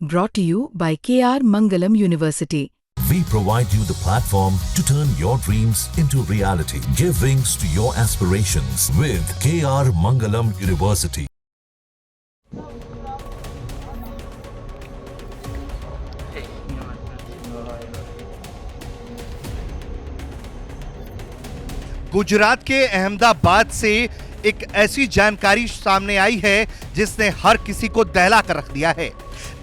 Brought to you by KR Mangalam University. We provide you the platform to turn your dreams into reality. Give wings to your aspirations with KR Mangalam University. Gujarat के अहमदाबाद से एक ऐसी जानकारी सामने आई है जिसने हर किसी को दहला कर रख दिया है।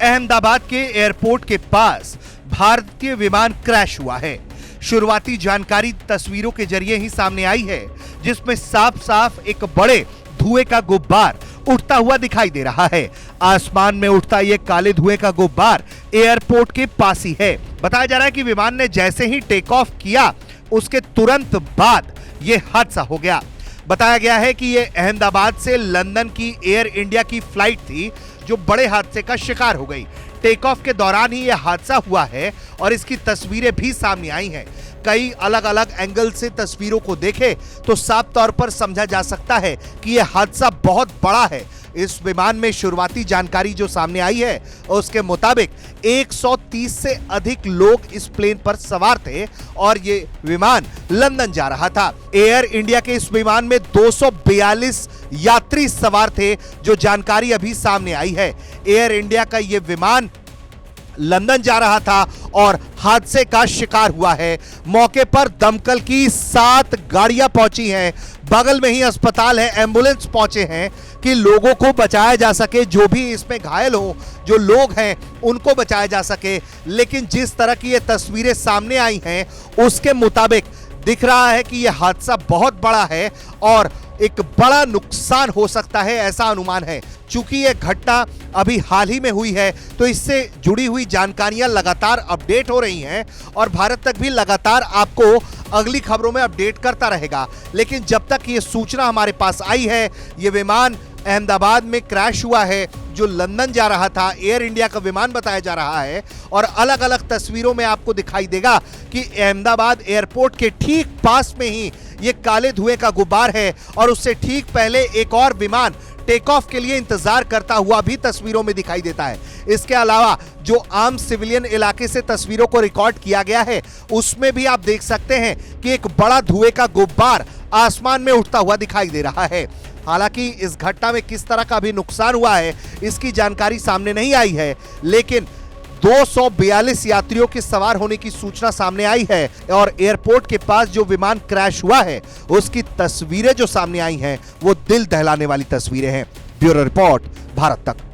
अहमदाबाद के एयरपोर्ट के पास भारतीय विमान क्रैश हुआ है। शुरुआती जानकारी तस्वीरों के जरिए ही सामने आई है, जिसमें साफ साफ एक बड़े धुएं का गुब्बार उठता हुआ दिखाई दे रहा है। आसमान में उठता यह काले धुएं का गुब्बार एयरपोर्ट के पास ही है। बताया जा रहा है कि विमान ने जैसे ही टेक ऑफ किया, उसके तुरंत बाद यह हादसा हो गया। बताया गया है कि यह अहमदाबाद से लंदन की एयर इंडिया की फ्लाइट थी, जो बड़े हादसे का शिकार हो गई। टेक ऑफ के दौरान ही यह हादसा हुआ है और इसकी तस्वीरें भी सामने आई हैं। कई अलग अलग एंगल से तस्वीरों को देखें तो साफ तौर पर समझा जा सकता है कि यह हादसा बहुत बड़ा है। इस विमान में शुरुआती जानकारी जो सामने आई है, उसके मुताबिक 130 से अधिक लोग इस प्लेन पर सवार थे और ये विमान लंदन जा रहा था। एयर इंडिया के इस विमान में 242 यात्री सवार थे, जो जानकारी अभी सामने आई है। एयर इंडिया का ये विमान लंदन जा रहा था और हादसे का शिकार हुआ है। मौके पर दमकल की 7 गाड़ियां पहुंची हैं, बगल में ही अस्पताल है, एम्बुलेंस पहुंचे हैं कि लोगों को बचाया जा सके, जो भी इसमें घायल हो, जो लोग हैं उनको बचाया जा सके। लेकिन जिस तरह की ये तस्वीरें सामने आई हैं, उसके मुताबिक दिख रहा है कि यह हादसा बहुत बड़ा है और एक बड़ा नुकसान हो सकता है, ऐसा अनुमान है। चूंकि यह घटना अभी हाल ही में हुई है, तो इससे जुड़ी हुई जानकारियां लगातार अपडेट हो रही हैं और भारत तक भी लगातार आपको अगली खबरों में अपडेट करता रहेगा। लेकिन जब तक ये सूचना हमारे पास आई है, ये विमान अहमदाबाद में क्रैश हुआ है, जो लंदन जा रहा था, एयर इंडिया का विमान बताया जा रहा है। और अलग अलग तस्वीरों में आपको दिखाई देगा कि अहमदाबाद एयरपोर्ट के ठीक पास में ही ये काले धुएं का गुब्बार है और उससे ठीक पहले एक और विमान टेक ऑफ के लिए इंतजार करता हुआ भी तस्वीरों में दिखाई देता है। इसके अलावा जो आम सिविलियन इलाके से तस्वीरों को रिकॉर्ड किया गया है, उसमें भी आप देख सकते हैं कि एक बड़ा धुएं का गुब्बार आसमान में उठता हुआ दिखाई दे रहा है। हालांकि इस घटना में किस तरह का भी नुकसान हुआ है, इसकी जानकारी सामने नहीं आई है, लेकिन 242 यात्रियों के सवार होने की सूचना सामने आई है और एयरपोर्ट के पास जो विमान क्रैश हुआ है, उसकी तस्वीरें जो सामने आई हैं, वो दिल दहलाने वाली तस्वीरें हैं। ब्यूरो रिपोर्ट, भारत तक।